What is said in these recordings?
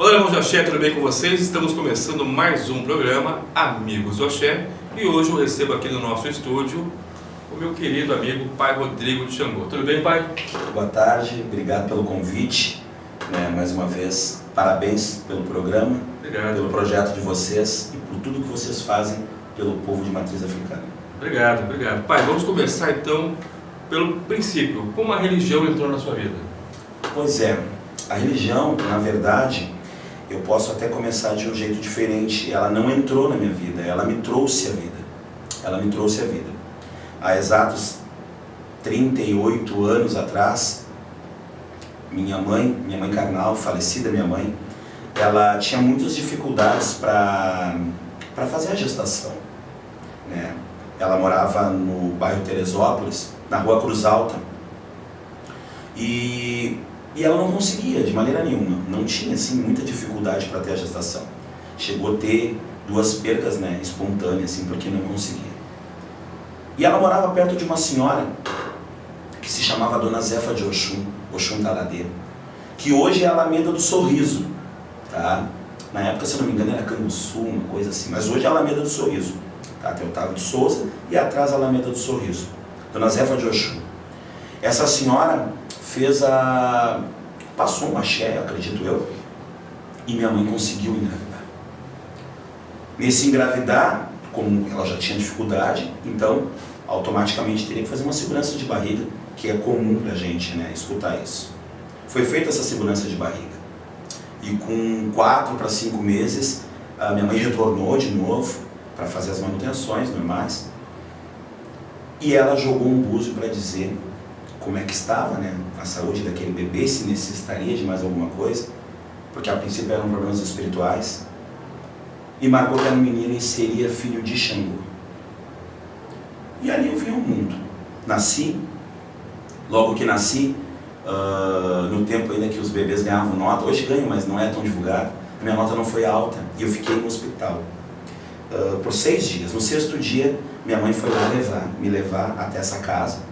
Olá, irmãos de Axé, tudo bem com vocês? Estamos começando mais um programa Amigos do Axé e hoje eu recebo aqui no nosso estúdio o meu querido amigo Pai Rodrigo de Xangô. Tudo bem, Pai? Boa tarde, obrigado pelo convite, mais uma vez, parabéns pelo programa, Obrigado. Pelo projeto de vocês e por tudo que vocês fazem pelo povo de matriz africana. Obrigado. Pai, vamos começar então pelo princípio. Como a religião entrou na sua vida? Pois é, a religião, na verdade, eu posso até começar de um jeito diferente. Ela não entrou na minha vida, ela me trouxe a vida. Há exatos 38 anos atrás, minha mãe carnal, falecida minha mãe, ela tinha muitas dificuldades para fazer a gestação, né? Ela morava no bairro Teresópolis, na rua Cruz Alta, e ela não conseguia de maneira nenhuma, não tinha assim muita dificuldade para ter a gestação. Chegou a ter 2 percas, espontâneas, assim, porque não conseguia. E ela morava perto de uma senhora que se chamava Dona Zefa de Oxum Taladê, que hoje é a Alameda do Sorriso, tá? Na época, se eu não me engano, era Canguçu, uma coisa assim, mas hoje é a Alameda do Sorriso, tá? Tem o Otávio de Souza e atrás a Alameda do Sorriso, Dona Zefa de Oxum. Essa senhora passou um axé, acredito eu, e minha mãe conseguiu engravidar. Nesse engravidar, como ela já tinha dificuldade, então automaticamente teria que fazer uma segurança de barriga, que é comum pra gente, escutar isso. Foi feita essa segurança de barriga. E com 4 para 5 meses, a minha mãe retornou de novo para fazer as manutenções normais. E ela jogou um búzio para dizer como é que estava, a saúde daquele bebê, se necessitaria de mais alguma coisa, porque a princípio eram problemas espirituais, e marcou que a menina seria filho de Xangô. E ali eu vi o mundo. Nasci, logo que nasci, no tempo ainda que os bebês ganhavam nota, hoje ganham, mas não é tão divulgado, a minha nota não foi alta, e eu fiquei no hospital por 6 dias. No 6º dia, minha mãe foi lá me levar até essa casa,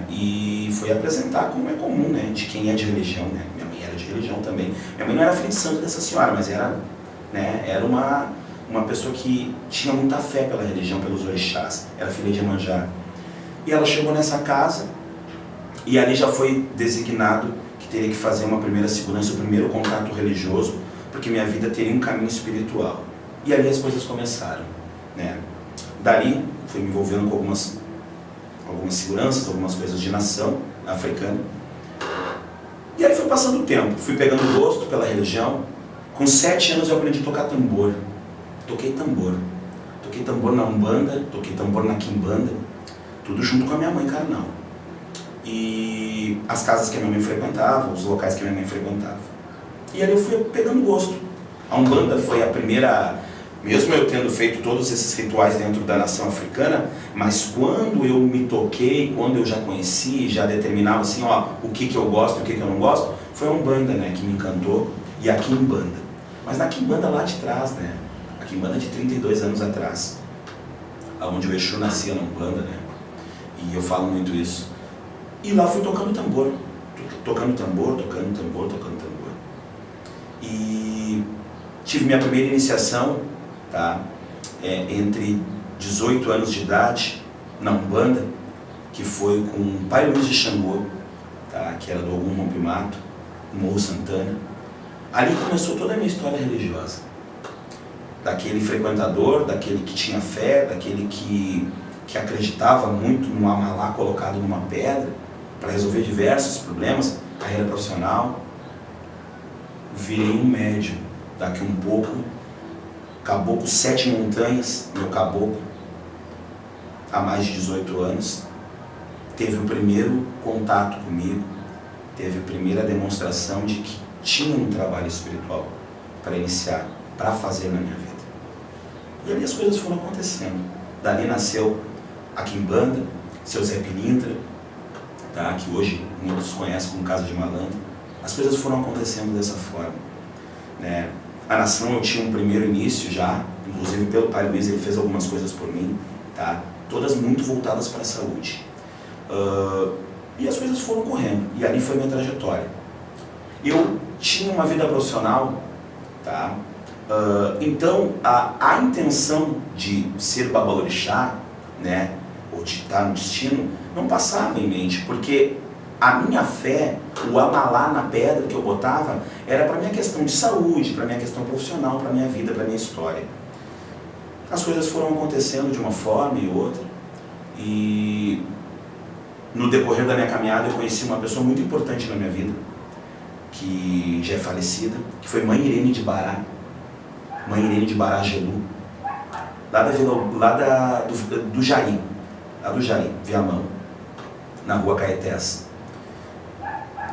e foi apresentar como é comum, de quem é de religião, Minha mãe era de religião também. Minha mãe não era filha de santo dessa senhora, mas era uma pessoa que tinha muita fé pela religião, pelos orixás, era filha de Iemanjá. E ela chegou nessa casa, e ali já foi designado que teria que fazer uma primeira segurança, o primeiro contato religioso, porque minha vida teria um caminho espiritual. E ali as coisas começaram, Dali, fui me envolvendo com algumas seguranças, algumas coisas de nação africana. E aí foi passando o tempo, fui pegando gosto pela religião. Com 7 anos eu aprendi a tocar tambor. Toquei tambor na Umbanda, toquei tambor na Quimbanda, tudo junto com a minha mãe carnal. E as casas que a minha mãe frequentava, os locais que a minha mãe frequentava. E ali eu fui pegando gosto. A Umbanda foi a primeira, mesmo eu tendo feito todos esses rituais dentro da nação africana, mas quando eu me toquei, quando eu já conheci, já determinava assim, o que eu gosto e o que eu não gosto, foi a Umbanda, que me encantou, e a Quimbanda. Mas na Quimbanda lá de trás, a Quimbanda de 32 anos atrás, onde o Exu nascia na Umbanda, e eu falo muito isso. E lá fui tocando tambor. E tive minha primeira iniciação, entre 18 anos de idade, na Umbanda, que foi com o Pai Luiz de Xangô, que era do Ogum Rompimato, no Morro Santana. Ali começou toda a minha história religiosa. Daquele frequentador, daquele que tinha fé, daquele que acreditava muito no Amalá colocado numa pedra para resolver diversos problemas, carreira profissional. Virei um médium. Daqui um pouco, Caboclo 7 Montanhas, meu caboclo, há mais de 18 anos, teve o primeiro contato comigo, teve a primeira demonstração de que tinha um trabalho espiritual para iniciar, para fazer na minha vida. E ali as coisas foram acontecendo. Dali nasceu a Quimbanda, seu Zé Pilintra, que hoje muitos conhecem como Casa de Malandro. As coisas foram acontecendo dessa forma. A nação eu tinha um primeiro início já, inclusive pelo Pai Luiz, ele fez algumas coisas por mim, todas muito voltadas para a saúde. E as coisas foram correndo, e ali foi minha trajetória. Eu tinha uma vida profissional, tá? Então a intenção de ser babalorixá, né, ou de estar no destino, não passava em mente, porque a minha fé, o amalá na pedra que eu botava, era para minha questão de saúde, para minha questão profissional, para minha vida, para minha história. As coisas foram acontecendo de uma forma e outra, e no decorrer da minha caminhada eu conheci uma pessoa muito importante na minha vida, que já é falecida, que foi Mãe Irene de Bará, Mãe Irene de Bará Gelu, do Jari, lá do Jari, Viamão, na rua Caetés.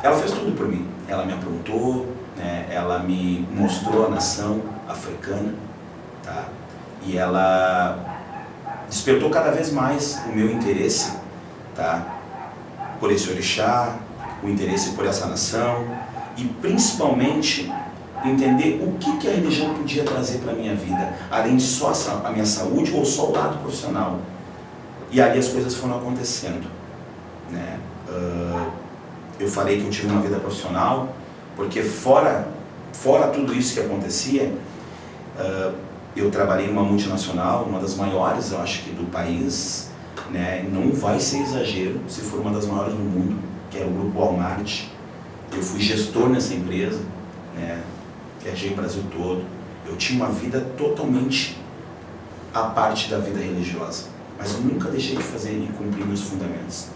Ela fez tudo por mim, ela me aprontou, né? Ela me mostrou a nação africana, tá? E ela despertou cada vez mais o meu interesse, tá? Por esse orixá, o interesse por essa nação e principalmente entender o que a religião podia trazer para a minha vida, além de só a minha saúde ou só o lado profissional. E ali as coisas foram acontecendo, né? Eu falei que eu tive uma vida profissional, porque fora tudo isso que acontecia, eu trabalhei numa multinacional, uma das maiores, eu acho que do país, né? Não vai ser exagero se for uma das maiores do mundo, que era o Grupo Walmart. Eu fui gestor nessa empresa, né? Viajei o Brasil todo. Eu tinha uma vida totalmente à parte da vida religiosa, mas eu nunca deixei de fazer e cumprir meus fundamentos.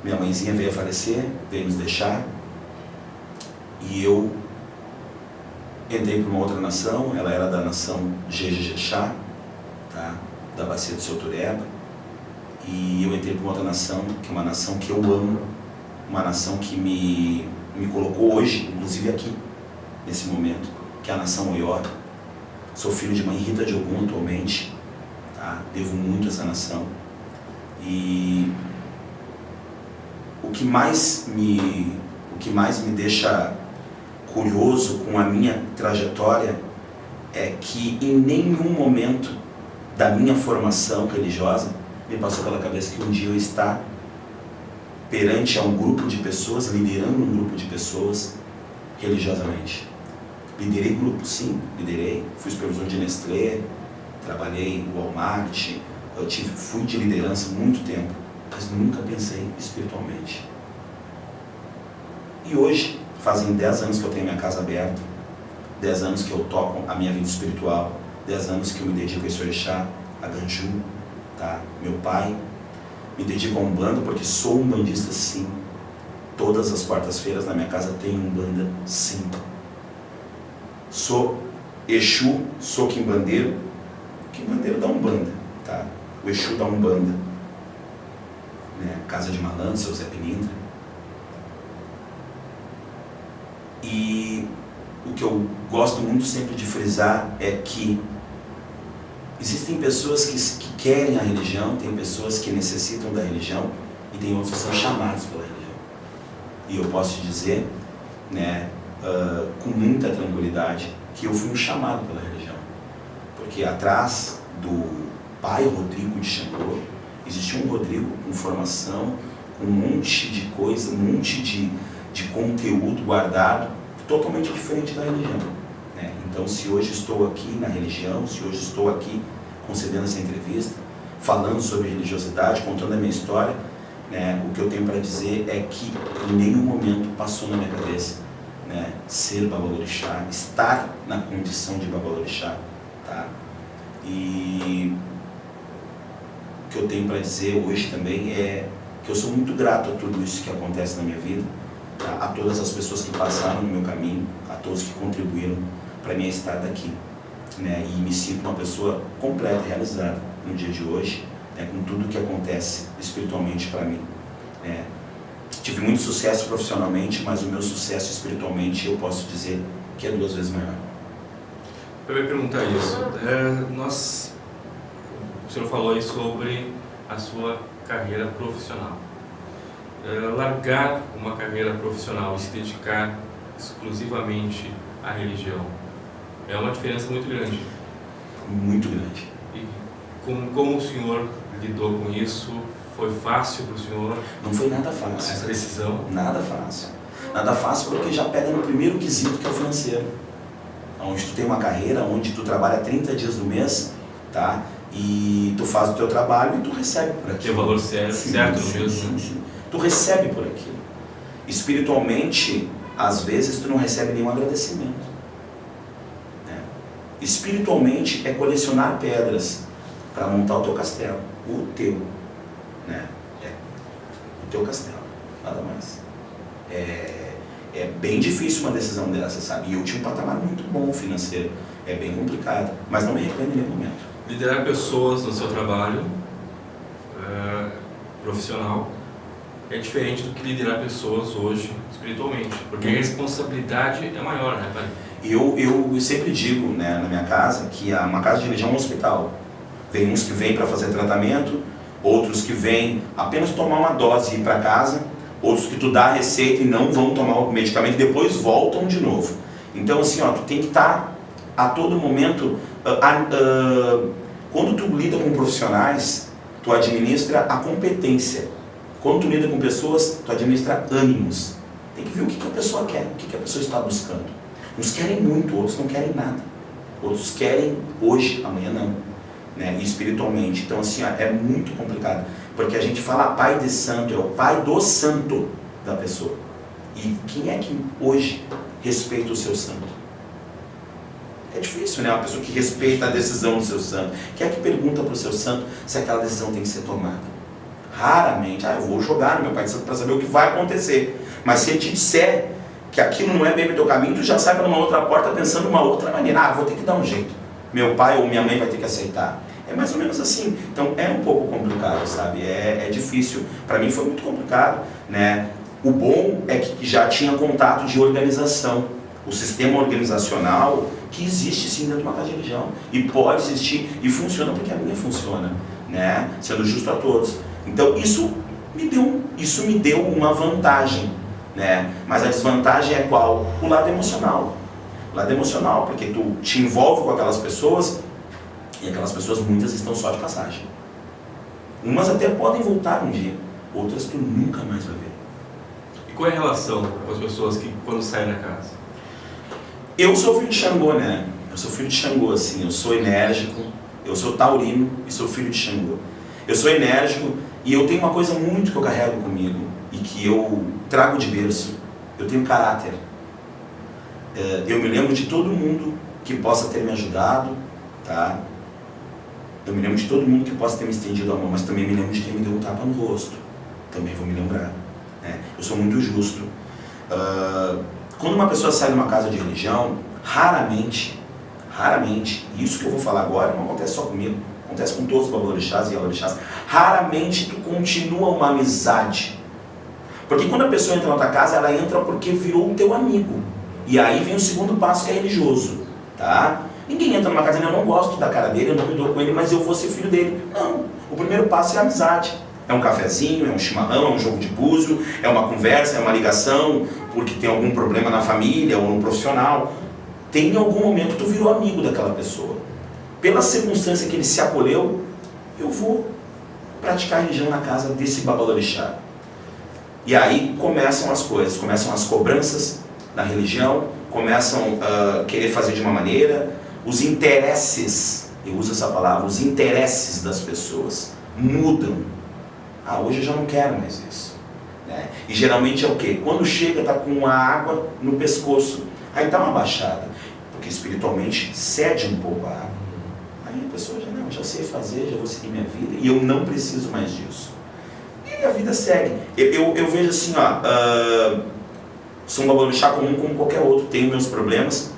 Minha mãezinha veio a falecer, veio nos deixar, e eu entrei para uma outra nação. Ela era da nação Jejexá, tá? Da bacia do Seu Tureba, e eu entrei para uma outra nação, que é uma nação que eu amo, uma nação que me colocou hoje, inclusive aqui, nesse momento, que é a nação Oió. Sou filho de Mãe Rita de Ogum atualmente, tá? Devo muito a essa nação. E o que mais me deixa curioso com a minha trajetória é que em nenhum momento da minha formação religiosa me passou pela cabeça que um dia eu ia estar perante a um grupo de pessoas, liderando um grupo de pessoas religiosamente. Liderei grupo, sim, liderei. Fui supervisor de Nestlé, trabalhei no Walmart, fui de liderança muito tempo, mas nunca pensei espiritualmente. E hoje, fazem 10 anos que eu tenho minha casa aberta, 10 anos que eu toco a minha vida espiritual, 10 anos que eu me dedico a esse orixá, a Ganju, tá? Meu pai. Me dedico a Umbanda porque sou umbandista, sim. Todas as quartas-feiras na minha casa tem Umbanda, sim. Sou Exu, sou quimbandeiro da Umbanda, tá? O Exu da Umbanda, né? Casa de Malandro, seu Zé Pilintra. E o que eu gosto muito sempre de frisar é que existem pessoas que querem a religião, tem pessoas que necessitam da religião e tem outros que são chamados pela religião. E eu posso te dizer, né, com muita tranquilidade, que eu fui um chamado pela religião. Porque atrás do pai Rodrigo de Xangô, existia um Rodrigo com formação, com um monte de coisa, um monte de conteúdo guardado, totalmente diferente da religião, né? Então, se hoje estou aqui na religião, se hoje estou aqui concedendo essa entrevista, falando sobre religiosidade, contando a minha história, né, o que eu tenho para dizer é que em nenhum momento passou na minha cabeça, né, ser babalorixá, estar na condição de babalorixá, tá? E o que eu tenho para dizer hoje também é que eu sou muito grato a tudo isso que acontece na minha vida, tá? A todas as pessoas que passaram no meu caminho, a todos que contribuíram para minha estada aqui, né? E me sinto uma pessoa completa, realizada no dia de hoje, né, com tudo que acontece espiritualmente para mim, né? Tive muito sucesso profissionalmente, mas o meu sucesso espiritualmente eu posso dizer que é 2 vezes maior. Eu ia perguntar isso. O senhor falou aí sobre a sua carreira profissional. Largar uma carreira profissional e se dedicar exclusivamente à religião é uma diferença muito grande. Muito grande. E como o senhor lidou com isso? Foi fácil para o senhor? Não foi nada fácil. Essa decisão? Nada fácil. Nada fácil porque já pega no primeiro quesito, que é o financeiro. Onde tu tem uma carreira, onde tu trabalha 30 dias do mês, tá? E tu faz o teu trabalho e tu recebe por aquilo. Tem o valor certo no mesmo. Sim. Tu recebe por aquilo. Espiritualmente, às vezes tu não recebe nenhum agradecimento. Né? Espiritualmente é colecionar pedras para montar o teu castelo. O teu. Né? O teu castelo. Nada mais. É bem difícil uma decisão dessa, sabe? E eu tinha um patamar muito bom financeiro. É bem complicado. Mas não me arrependo em nenhum momento. Liderar pessoas no seu trabalho profissional é diferente do que liderar pessoas hoje espiritualmente, porque a responsabilidade é maior, né, pai? Eu sempre digo, né, na minha casa, que uma casa de religião é um hospital. Tem uns que vêm para fazer tratamento, outros que vêm apenas tomar uma dose e ir para casa, outros que tu dá a receita e não vão tomar o medicamento e depois voltam de novo. Então assim, ó, tu tem que estar a todo momento, quando tu lida com profissionais, tu administra a competência. Quando tu lida com pessoas, tu administra ânimos. Tem que ver o que a pessoa quer, o que a pessoa está buscando. Uns querem muito, outros não querem nada. Outros querem hoje, amanhã não. Né? E espiritualmente. Então assim, ó, é muito complicado. Porque a gente fala pai de santo, é o pai do santo da pessoa. E quem é que hoje respeita o seu santo? É difícil, né? Uma pessoa que respeita a decisão do seu santo. Quem é que pergunta para o seu santo se aquela decisão tem que ser tomada? Raramente. Eu vou jogar no meu pai de santo para saber o que vai acontecer. Mas se ele te disser que aquilo não é bem o teu caminho, tu já sai para uma outra porta pensando de uma outra maneira. Vou ter que dar um jeito. Meu pai ou minha mãe vai ter que aceitar. É mais ou menos assim. Então é um pouco complicado, sabe? É difícil. Para mim foi muito complicado, né? O bom é que já tinha contato de organização. O sistema organizacional que existe sim dentro de uma casa de religião. E pode existir. E funciona porque a minha funciona, né? Sendo justo a todos. Então isso me deu uma vantagem, né? Mas a desvantagem é qual? O lado emocional. O lado emocional, porque tu te envolve com aquelas pessoas e aquelas pessoas muitas estão só de passagem. Umas até podem voltar um dia, outras tu nunca mais vai ver. E qual é a relação com as pessoas que quando saem da casa? Eu sou filho de Xangô, né? Eu sou filho de Xangô, assim, eu sou enérgico, eu sou taurino e sou filho de Xangô. Eu sou enérgico e eu tenho uma coisa muito que eu carrego comigo e que eu trago de berço. Eu tenho caráter. Eu me lembro de todo mundo que possa ter me ajudado, tá? Eu me lembro de todo mundo que possa ter me estendido a mão, mas também me lembro de quem me deu um tapa no rosto. Também vou me lembrar. Né? Eu sou muito justo. Quando uma pessoa sai de uma casa de religião, raramente, isso que eu vou falar agora não acontece só comigo, acontece com todos os babalorixás e yalorixás, raramente tu continua uma amizade. Porque quando a pessoa entra na tua casa, ela entra porque virou o teu amigo. E aí vem o segundo passo, que é religioso. Tá? Ninguém entra numa casa e eu não gosto da cara dele, eu não me dou com ele, mas eu vou ser filho dele. Não, o primeiro passo é a amizade. É um cafezinho, é um chimarrão, é um jogo de búzio, é uma conversa, é uma ligação, porque tem algum problema na família ou no profissional. Tem em algum momento tu virou amigo daquela pessoa. Pela circunstância que ele se acolheu, eu vou praticar religião na casa desse babalorixá. E aí começam as coisas, começam as cobranças na religião, começam a querer fazer de uma maneira, os interesses, eu uso essa palavra, os interesses das pessoas mudam. Hoje eu já não quero mais isso. Né? E geralmente é o quê? Quando chega, está com a água no pescoço, aí dá uma baixada, porque espiritualmente cede um pouco a água. Aí a pessoa já sei fazer, já vou seguir minha vida, e eu não preciso mais disso. E a vida segue. Eu vejo assim, sou um babalorixá comum como qualquer outro, tenho meus problemas,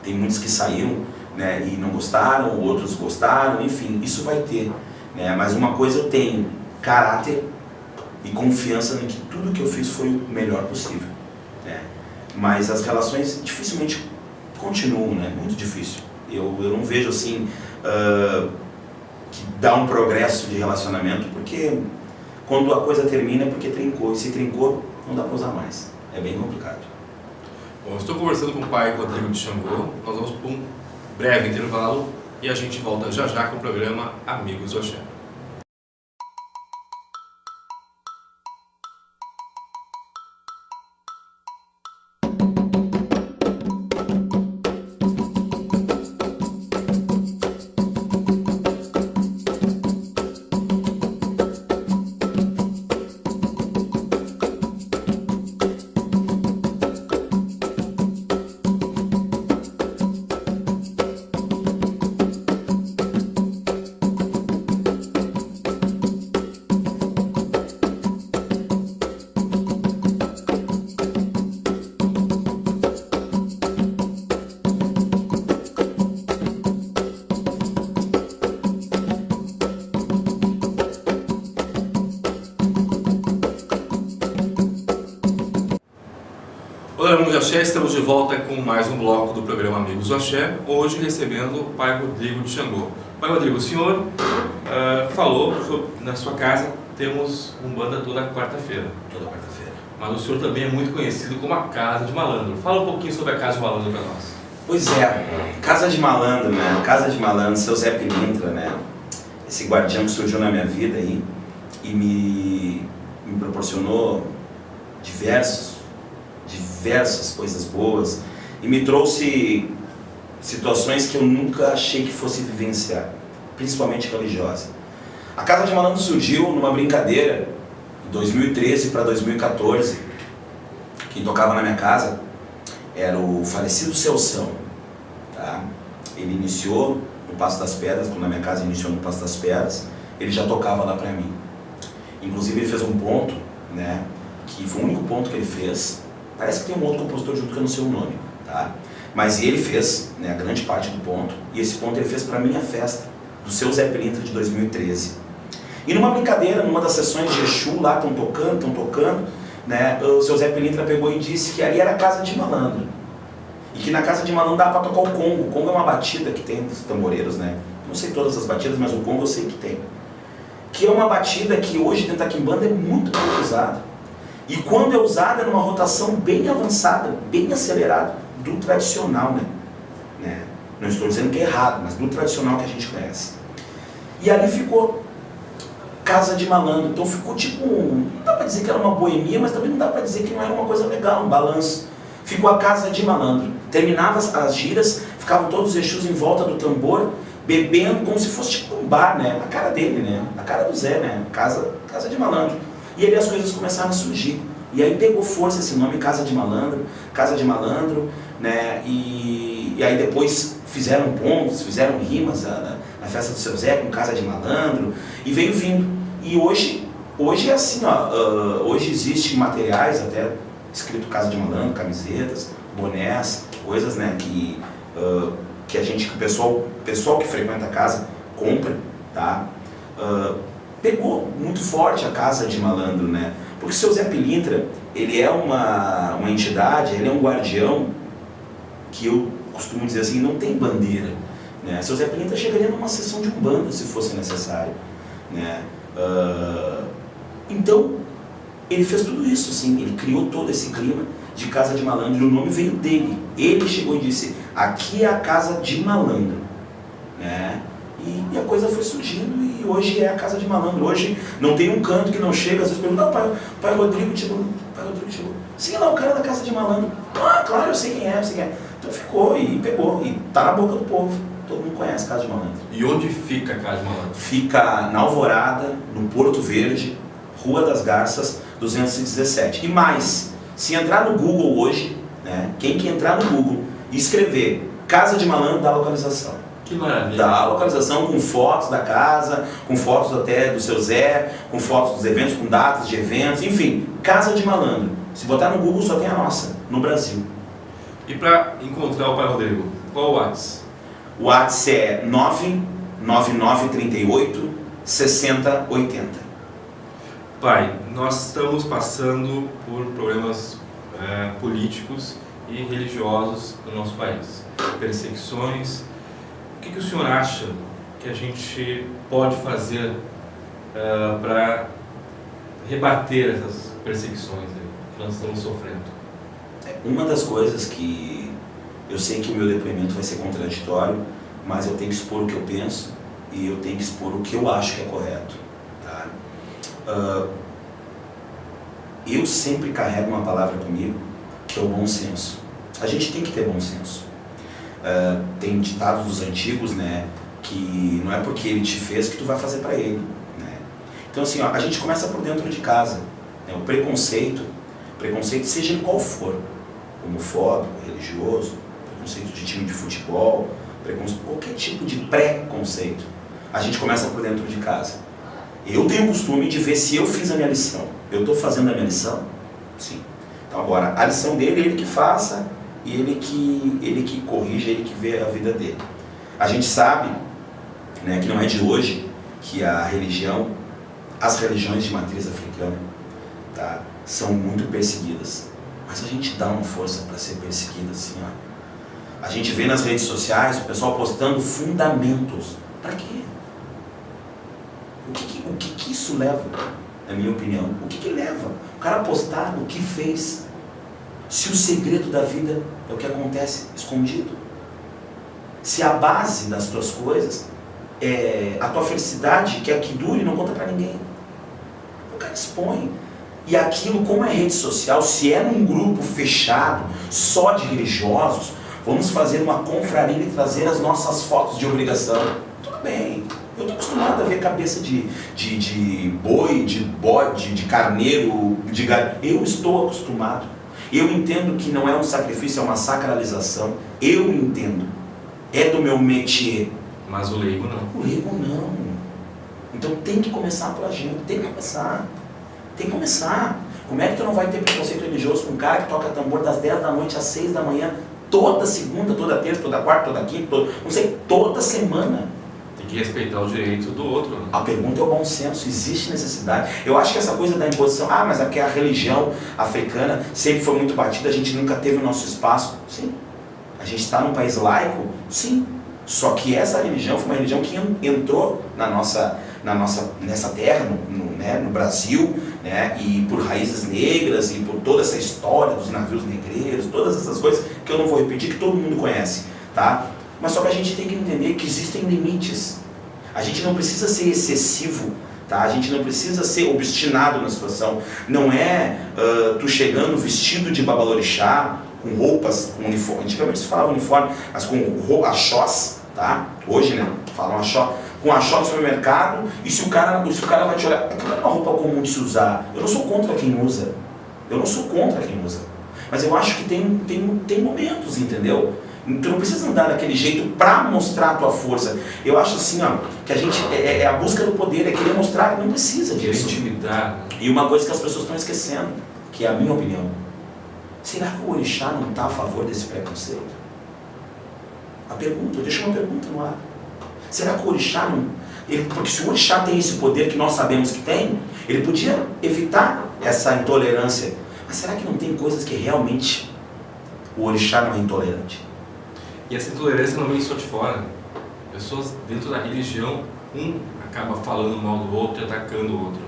tem muitos que saíram, né, e não gostaram, outros gostaram, enfim, isso vai ter. Né, mas uma coisa eu tenho, caráter e confiança em que tudo que eu fiz foi o melhor possível. Né. Mas as relações dificilmente continuam, né, muito difícil. Eu não vejo assim que dá um progresso de relacionamento, porque quando a coisa termina é porque trincou, e se trincou não dá para usar mais. É bem complicado. Bom, estou conversando com o pai Rodrigo de Xangô. Nós vamos para um breve intervalo e a gente volta já já com o programa Amigos do Axé. de Axé, estamos de volta com mais um bloco do programa Amigos do Axé, hoje recebendo o Pai Rodrigo de Xangô. Pai Rodrigo, o senhor falou sobre, na sua casa temos Umbanda toda quarta-feira. Toda quarta-feira. Mas o senhor também é muito conhecido como a Casa de Malandro. Fala um pouquinho sobre a Casa de Malandro para nós. Pois é, Casa de Malandro, né? Casa de Malandro, seu Zé Pilintra, né? Esse guardião que surgiu na minha vida aí e me proporcionou diversas coisas boas e me trouxe situações que eu nunca achei que fosse vivenciar, principalmente religiosa. A Casa de Malandro surgiu numa brincadeira de 2013 para 2014. Quem tocava na minha casa era o falecido Celção, tá? Ele iniciou no Passo das Pedras, quando a minha casa iniciou no Passo das Pedras, ele já tocava lá pra mim. Inclusive ele fez um ponto, né, que foi o único ponto que ele fez. Parece que tem um outro compositor junto que eu não sei o nome, tá? Mas ele fez, né, a grande parte do ponto, e esse ponto ele fez pra minha festa, do seu Zé Pilintra de 2013. E numa brincadeira, numa das sessões de Exu, lá estão tocando, né, o seu Zé Pilintra pegou e disse que ali era a Casa de Malandro. E que na Casa de Malandro dá para tocar o congo. O congo é uma batida que tem dos tamboreiros, né? Não sei todas as batidas, mas o congo eu sei que tem. Que é uma batida que hoje dentro da quimbanda é muito usada. E quando é usada é numa rotação bem avançada, bem acelerada, do tradicional, né? Não estou dizendo que é errado, mas do tradicional que a gente conhece. E ali ficou Casa de Malandro. Então ficou tipo, não dá para dizer que era uma boemia, mas também não dá para dizer que não era uma coisa legal, um balanço. Ficou a Casa de Malandro. Terminava as giras, ficavam todos os Exus em volta do tambor, bebendo como se fosse tipo um bar, né? A cara dele, né? A cara do Zé, né? Casa de Malandro. E aí as coisas começaram a surgir. E aí pegou força esse nome, Casa de Malandro, né? E aí depois fizeram pontos, fizeram rimas na festa do seu Zé com Casa de Malandro, e veio vindo. E hoje é assim, ó, hoje existem materiais até escrito Casa de Malandro, camisetas, bonés, coisas, né, que o pessoal que frequenta a casa compra, tá? Pegou muito forte a Casa de Malandro, né? Porque o seu Zé Pilintra, ele é uma entidade, ele é um guardião que eu costumo dizer assim, não tem bandeira, né? Seu Zé Pilintra chegaria numa sessão de Umbanda se fosse necessário, né? Então, ele fez tudo isso, assim, ele criou todo esse clima de Casa de Malandro, e o nome veio dele. Ele chegou e disse, aqui é a Casa de Malandro, né? E a coisa foi surgindo e hoje é a Casa de Malandro. Hoje não tem um canto que não chega, às vezes pergunta, pai Rodrigo chegou. Sim, lá o cara da Casa de Malandro. Ah, claro, eu sei quem é. Então ficou e pegou, e tá na boca do povo. Todo mundo conhece a Casa de Malandro. E onde fica a Casa de Malandro? Fica na Alvorada, no Porto Verde, Rua das Garças, 217. E mais, se entrar no Google hoje, né, quem que entrar no Google e escrever Casa de Malandro, dá localização. Que maravilha. Dá localização com fotos da casa, com fotos até do seu Zé, com fotos dos eventos, com datas de eventos, enfim, Casa de Malandro. Se botar no Google só tem a nossa, no Brasil. E para encontrar o Pai Rodrigo, qual o WhatsApp? O WhatsApp é 99938 6080. Pai, nós estamos passando por problemas políticos e religiosos no nosso país. Perseguições. O que o senhor acha que a gente pode fazer para rebater essas perseguições que nós estamos sofrendo? Uma das coisas que eu sei que o meu depoimento vai ser contraditório, mas eu tenho que expor o que eu penso e eu tenho que expor o que eu acho que é correto, tá? Eu sempre carrego uma palavra comigo, que é o bom senso. A gente tem que ter bom senso. Tem ditados dos antigos, né, que não é porque ele te fez que tu vai fazer para ele, né? Então assim, ó, a gente começa por dentro de casa, né? O preconceito seja ele qual for, homofóbico, religioso, preconceito de time de futebol, qualquer tipo de preconceito, a gente começa por dentro de casa. Eu tenho o costume de ver se eu fiz a minha lição. Eu estou fazendo a minha lição? Sim. Então agora, a lição dele, ele que faça, e ele que corrige, ele que vê a vida dele. A gente sabe, né, que não é de hoje que as religiões de matriz africana, tá, são muito perseguidas. Mas a gente dá uma força para ser perseguido assim, ó. A gente vê nas redes sociais o pessoal postando fundamentos. Para quê? O que isso leva, na minha opinião? O que leva? O cara postar o que fez. Se o segredo da vida é o que acontece escondido. Se a base das tuas coisas é a tua felicidade, que é que dure, não conta pra ninguém. O cara expõe. E aquilo, como é rede social, se é num grupo fechado, só de religiosos, vamos fazer uma confraria e trazer as nossas fotos de obrigação. Tudo bem. Eu estou acostumado a ver cabeça de boi, de bode, de carneiro, de galho. Eu estou acostumado. Eu entendo que não é um sacrifício, é uma sacralização. Eu entendo. É do meu métier. Mas o leigo não. O leigo não. Então tem que começar pela gente. Tem que começar. Tem que começar. Como é que tu não vai ter preconceito religioso com um cara que toca tambor das 10 da noite às 6 da manhã, toda segunda, toda terça, toda quarta, toda quinta, não sei, toda semana? Tem que respeitar o direito do outro. Né? A pergunta é o bom senso, existe necessidade. Eu acho que essa coisa da imposição, mas é porque a religião africana sempre foi muito batida, a gente nunca teve o nosso espaço. Sim. A gente está num país laico? Sim. Só que essa religião foi uma religião que entrou nessa terra, no Brasil, né, e por raízes negras e por toda essa história dos navios negreiros, todas essas coisas que eu não vou repetir, que todo mundo conhece, tá? Mas só que a gente tem que entender que existem limites. A gente não precisa ser excessivo, tá? A gente não precisa ser obstinado na situação. Não é tu chegando vestido de babalorixá, com roupas, com uniforme. Antigamente se falava uniforme, mas com achós, tá? Hoje, né? Falam achó. Com achó no supermercado, e se o cara vai te olhar, aquilo é uma roupa comum de se usar. Eu não sou contra quem usa. Eu não sou contra quem usa. Mas eu acho que tem momentos, entendeu? Tu não precisa andar daquele jeito pra mostrar a tua força. Eu acho assim, ó, que a gente é a busca do poder, é querer mostrar que não precisa disso. Intimidar. E uma coisa que as pessoas estão esquecendo, que é a minha opinião. Será que o orixá não está a favor desse preconceito? Eu deixo uma pergunta no ar. Será que o orixá não... porque se o orixá tem esse poder que nós sabemos que tem, ele podia evitar essa intolerância. Mas será que não tem coisas que realmente o orixá não é intolerante? E essa intolerância não vem só de fora. Pessoas dentro da religião, um acaba falando mal do outro e atacando o outro.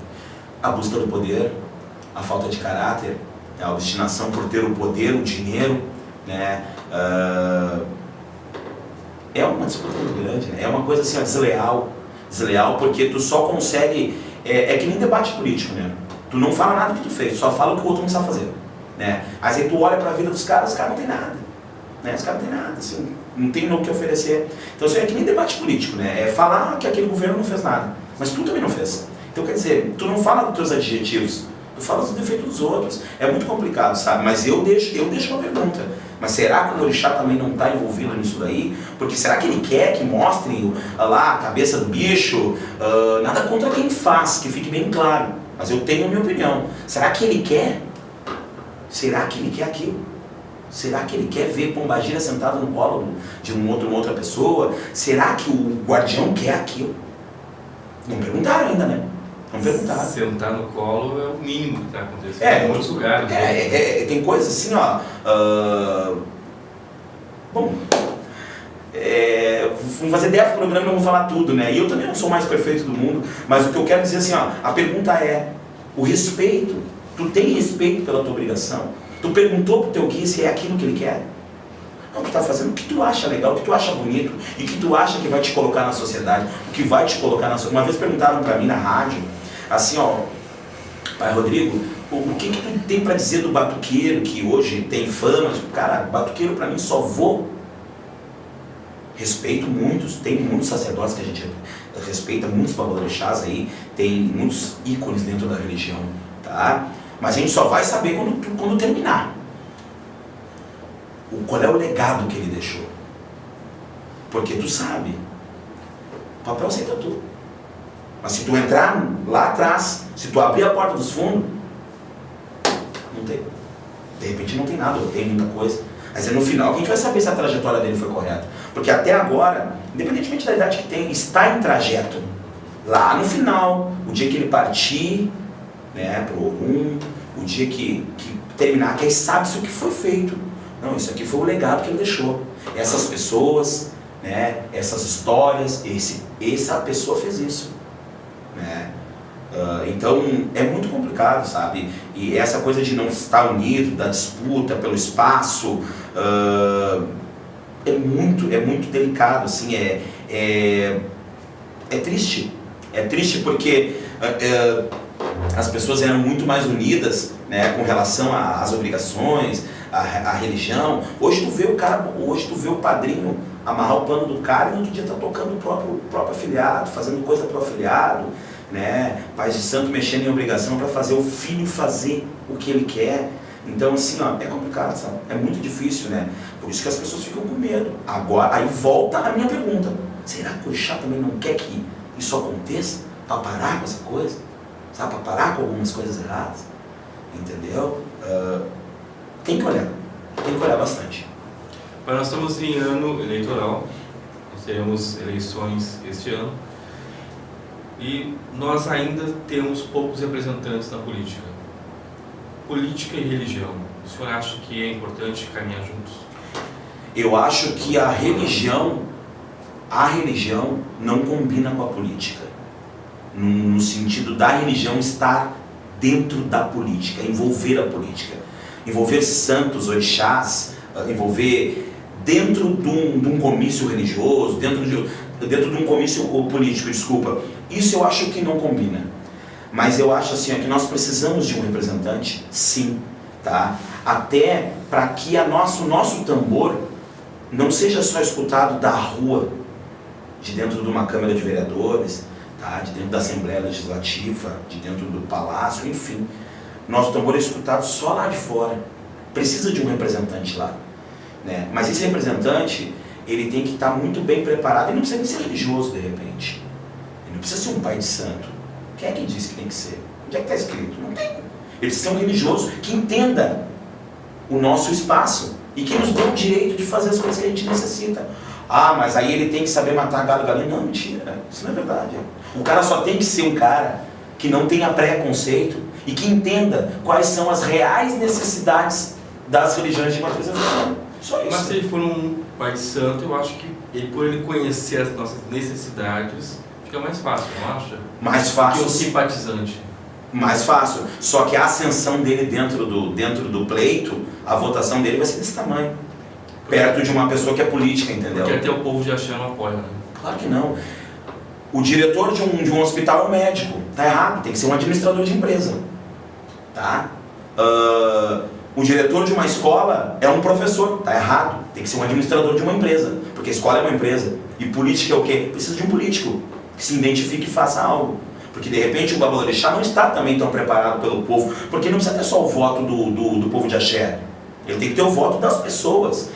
A busca do poder, a falta de caráter, a obstinação por ter o poder, o dinheiro, né? É uma disputa muito grande, né? É uma coisa assim, desleal porque tu só consegue, é que nem debate político, né? Tu não fala nada que tu fez, tu só fala o que o outro não sabe fazer, né? Aí tu olha pra vida dos caras, os caras não tem nada, né? Os caras não tem nada, assim, não tem o que oferecer. Então isso é que nem debate político, né? É falar que aquele governo não fez nada, mas tu também não fez. Então quer dizer, tu não fala dos teus adjetivos, tu fala dos defeitos dos outros. É muito complicado, sabe? Mas eu deixo uma pergunta. Mas será que o orixá também não está envolvido nisso daí? Porque será que ele quer que mostrem lá a cabeça do bicho? Nada contra quem faz, que fique bem claro. Mas eu tenho a minha opinião. Será que ele quer? Será que ele quer aquilo? Será que ele quer ver Pombagira sentado no colo de uma outra pessoa? Será que o guardião quer aquilo? Não perguntaram ainda, né? Não perguntaram. Sentar no colo é o mínimo que está acontecendo em muitos lugares. Tem coisas assim, ó. Vamos fazer 10 programas e não vou falar tudo, né? E eu também não sou o mais perfeito do mundo, mas o que eu quero dizer assim, ó, a pergunta é, o respeito. Tu tem respeito pela tua obrigação? Tu perguntou pro teu guia se é aquilo que ele quer? Não, tu tá fazendo o que tu acha legal, o que tu acha bonito, e o que tu acha que vai te colocar na sociedade, o que vai te colocar na sociedade. Uma vez perguntaram pra mim na rádio, assim, ó, pai Rodrigo, o que tu tem pra dizer do batuqueiro que hoje tem fama? Tipo, cara, batuqueiro pra mim só vou. Respeito muitos, tem muitos sacerdotes que a gente respeita, muitos babalorixás aí, tem muitos ícones dentro da religião, tá? Mas a gente só vai saber quando terminar. Qual é o legado que ele deixou? Porque tu sabe, o papel aceita tudo. Mas se tu entrar lá atrás, se tu abrir a porta dos fundos, não tem. De repente não tem nada, ou tem muita coisa. Mas é no final que a gente vai saber se a trajetória dele foi correta. Porque até agora, independentemente da idade que tem, está em trajeto. Lá no final, o dia que ele partir, né, pro Ogum, o dia que terminar, que aí sabe-se o que foi feito. Não, isso aqui foi o legado que ele deixou. Essas pessoas, né, essas histórias, essa pessoa fez isso. Né? Então é muito complicado, sabe? E essa coisa de não estar unido, da disputa pelo espaço, é muito delicado, assim, é triste. É triste porque as pessoas eram muito mais unidas, né, com relação às obrigações, à religião. Hoje tu vê o padrinho amarrar o pano do cara e no outro dia tá tocando o próprio afilhado, fazendo coisa pro afilhado, né? Pais de santo mexendo em obrigação para fazer o filho fazer o que ele quer. Então assim, ó, é complicado, sabe? É muito difícil, né? Por isso que as pessoas ficam com medo. Agora, aí volta a minha pergunta: será que o orixá também não quer que isso aconteça? Para parar com essa coisa? Sabe? Para parar com algumas coisas erradas? Entendeu? Tem que olhar bastante. Mas nós estamos em ano eleitoral, nós teremos eleições este ano, e nós ainda temos poucos representantes na política. Política e religião, o senhor acha que é importante caminhar juntos? Eu acho que a religião não combina com a política, no sentido da religião estar dentro da política, envolver a política, envolver santos, orixás, envolver dentro de um comício religioso, dentro de um comício político, desculpa. Isso eu acho que não combina. Mas eu acho assim, que nós precisamos de um representante, sim, tá? Até para que o nosso tambor não seja só escutado da rua, de dentro de uma Câmara de Vereadores, tá? De dentro da Assembleia Legislativa, de dentro do Palácio, enfim. Nosso tambor é escutado só lá de fora. Precisa de um representante lá, né? Mas esse representante, ele tem que estar muito bem preparado, e não precisa nem ser religioso de repente. Ele não precisa ser um pai de santo. Quem é que disse que tem que ser? Onde é que está escrito? Não tem. Ele precisa ser um religioso que entenda o nosso espaço e que nos dê o direito de fazer as coisas que a gente necessita. Ah, mas aí ele tem que saber matar galo e galinha. Não, mentira. Isso não é verdade. O cara só tem que ser um cara que não tenha preconceito e que entenda quais são as reais necessidades das religiões de matriz africana. Só isso. Mas se ele for um pai de santo, eu acho que por ele conhecer as nossas necessidades, fica mais fácil, não acha? Mais fácil. Que um simpatizante. Mais fácil. Só que a ascensão dele dentro do pleito, a votação dele vai ser desse tamanho. Perto de uma pessoa que é política, entendeu? Porque até o povo de axé não apoia, né? Claro que não. O diretor de um hospital é um médico. Tá errado, tem que ser um administrador de empresa. Tá? O diretor de uma escola é um professor. Tá errado, tem que ser um administrador de uma empresa. Porque a escola é uma empresa. E política é o quê? Precisa de um político que se identifique e faça algo. Porque de repente o babalorixá não está também tão preparado pelo povo. Porque não precisa ter só o voto do povo de axé. Ele tem que ter o voto das pessoas.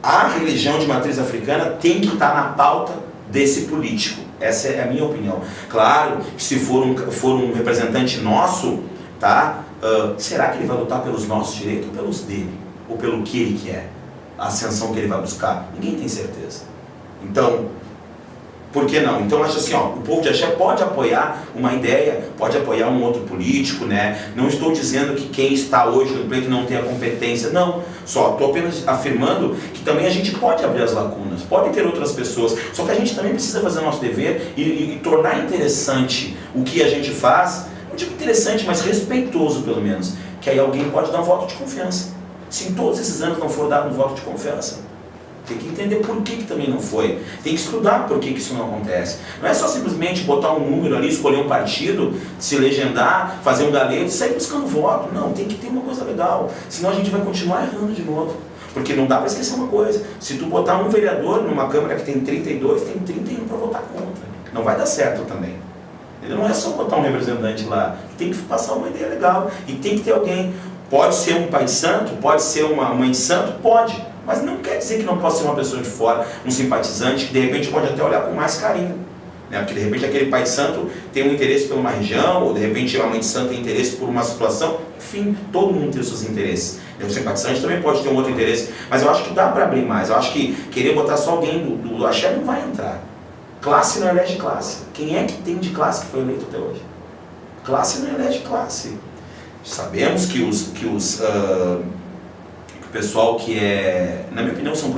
A religião de matriz africana tem que estar na pauta desse político. Essa é a minha opinião. Claro que se for um representante nosso, tá? Será que ele vai lutar pelos nossos direitos ou pelos dele? Ou pelo que ele quer? A ascensão que ele vai buscar? Ninguém tem certeza. Então, por que não? Então acho assim, o povo de axé pode apoiar uma ideia, pode apoiar um outro político, né? Não estou dizendo que quem está hoje no pleito não tem a competência, não. Só estou apenas afirmando que também a gente pode abrir as lacunas, pode ter outras pessoas, só que a gente também precisa fazer o nosso dever e tornar interessante o que a gente faz, não digo interessante, mas respeitoso pelo menos, que aí alguém pode dar um voto de confiança. Se em todos esses anos não for dado um voto de confiança, tem que entender por que também não foi. Tem que estudar por que isso não acontece. Não é só simplesmente botar um número ali, escolher um partido, se legendar, fazer um galeto e sair buscando voto. Não, tem que ter uma coisa legal. Senão a gente vai continuar errando de novo. Porque não dá para esquecer uma coisa. Se tu botar um vereador numa Câmara que tem 32, tem 31 para votar contra. Não vai dar certo também. Não é só botar um representante lá. Tem que passar uma ideia legal. E tem que ter alguém. Pode ser um pai de santo, pode ser uma mãe de santo, pode. Mas não quer dizer que não possa ser uma pessoa de fora, um simpatizante, que de repente pode até olhar com mais carinho. Né? Porque de repente aquele pai de santo tem um interesse por uma região, ou de repente a mãe de santo tem interesse por uma situação. Enfim, todo mundo tem os seus interesses. O simpatizante também pode ter um outro interesse. Mas eu acho que dá para abrir mais. Eu acho que querer botar só alguém do axé não vai entrar. Classe não elege classe. Quem é que tem de classe que foi eleito até hoje? Classe não elege classe. Sabemos que o pessoal que é, na minha opinião, são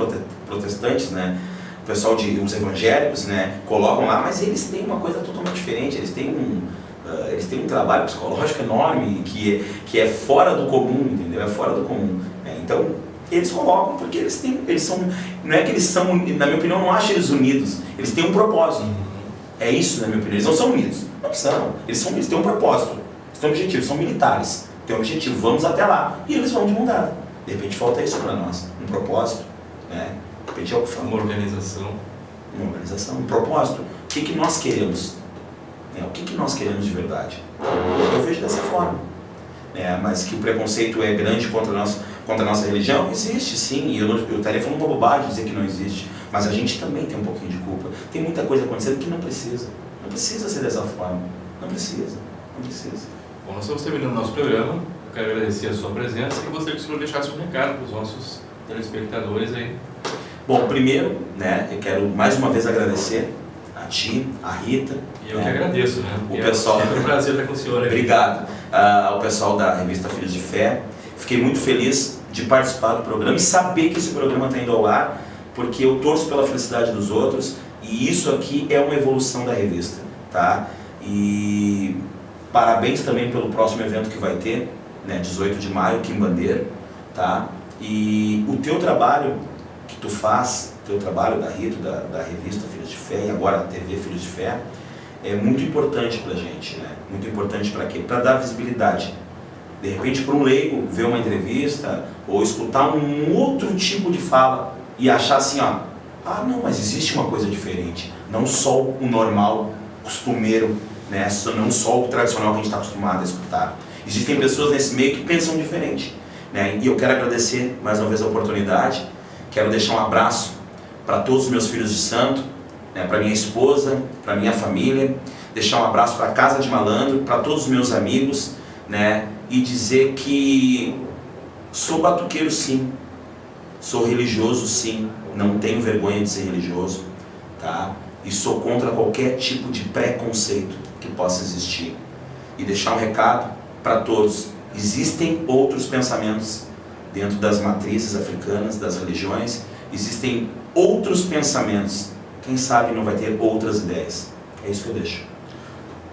protestantes, né? O pessoal os evangélicos, né, colocam lá, mas eles têm uma coisa totalmente diferente, eles têm um trabalho psicológico enorme que é fora do comum, entendeu? É fora do comum. Né? Então, eles colocam porque eles são, não é que eles são, na minha opinião, não acho eles unidos, eles têm um propósito. É isso, na minha opinião, eles não são unidos, não são, eles têm um propósito, eles têm um objetivo, são militares, têm um objetivo, vamos até lá, e eles vão de mão dada. De repente falta isso para nós, um propósito, né? De repente é o que fala. Uma organização, um propósito. O que nós queremos? O que nós queremos de verdade? Eu vejo dessa forma. Mas que o preconceito é grande contra a nossa religião, existe sim, e eu estaria falando uma bobagem dizer que não existe, mas a gente também tem um pouquinho de culpa. Tem muita coisa acontecendo que não precisa ser dessa forma, não precisa. Bom, nós estamos terminando o nosso programa, eu quero agradecer a sua presença e gostaria que o senhor deixasse um recado para os nossos telespectadores aí. Bom, primeiro, eu quero mais uma vez agradecer a ti, a Rita. E eu que agradeço, né? O pessoal. É um prazer estar com o senhor aqui. Obrigado. Ao pessoal da revista Filhos de Fé. Fiquei muito feliz de participar do programa e saber que esse programa está indo ao ar, porque eu torço pela felicidade dos outros e isso aqui é uma evolução da revista, tá? E parabéns também pelo próximo evento que vai ter, 18 de maio, Quimbandeiro, tá? E o teu trabalho que tu faz, o teu trabalho da Rito, da revista Filhos de Fé e agora a TV Filhos de Fé, é muito importante pra gente, né? Muito importante para quê? Para dar visibilidade. De repente, para um leigo ver uma entrevista ou escutar um outro tipo de fala e achar assim, não, mas existe uma coisa diferente. Não só o normal, costumeiro, né? Não só o tradicional que a gente está acostumado a escutar. Existem pessoas nesse meio que pensam diferente, né? E eu quero agradecer mais uma vez a oportunidade. Quero deixar um abraço para todos os meus filhos de santo, né? Para minha esposa, para minha família. Deixar um abraço para a Casa de Malandro, para todos os meus amigos, né? E dizer que sou batuqueiro sim, sou religioso sim, não tenho vergonha de ser religioso, tá? E sou contra qualquer tipo de preconceito que possa existir. E deixar um recado para todos, existem outros pensamentos dentro das matrizes africanas, das religiões, existem outros pensamentos, quem sabe não vai ter outras ideias, é isso que eu deixo.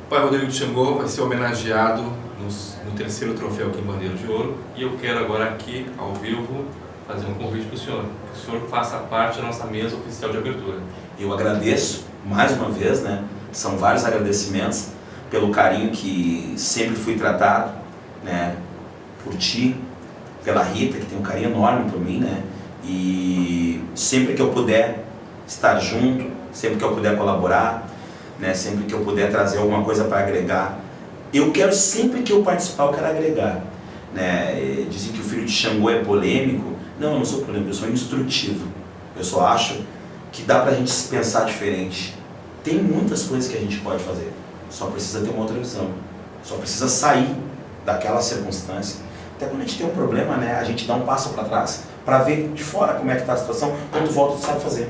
O pai Rodrigo de Xangô vai ser homenageado no terceiro troféu Quimbandeiro de Ouro e eu quero agora aqui, ao vivo, fazer um convite para o senhor, que o senhor faça parte da nossa mesa oficial de abertura. Eu agradeço, mais uma vez, são vários agradecimentos pelo carinho que sempre fui tratado, por ti, pela Rita, que tem um carinho enorme por mim, e sempre que eu puder estar junto, sempre que eu puder colaborar, sempre que eu puder trazer alguma coisa para agregar, eu quero, sempre que eu participar, eu quero agregar. Dizem que o filho de Xangô é polêmico. Não, eu não sou polêmico, eu sou instrutivo. Eu só acho que dá pra gente pensar diferente. Tem muitas coisas que a gente pode fazer, só precisa ter uma outra visão. Só precisa sair daquela circunstância. Até quando a gente tem um problema, a gente dá um passo para trás para ver de fora como é que está a situação. Quando volta, tu sabe fazer.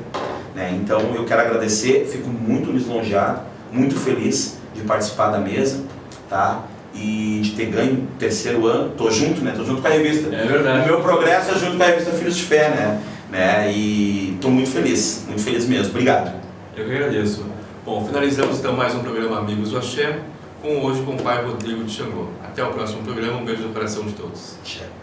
Então eu quero agradecer, fico muito lisonjeado, muito feliz de participar da mesa, tá? E de ter ganho o terceiro ano. Tô junto, tô junto com a revista. É verdade. O meu progresso é junto com a revista Filhos de Fé, E tô muito feliz mesmo. Obrigado. Eu que agradeço. Bom, finalizamos então mais um programa Amigos do Axé, hoje com o pai Rodrigo de Xangô. Até o próximo programa, um beijo no coração de todos. Axé.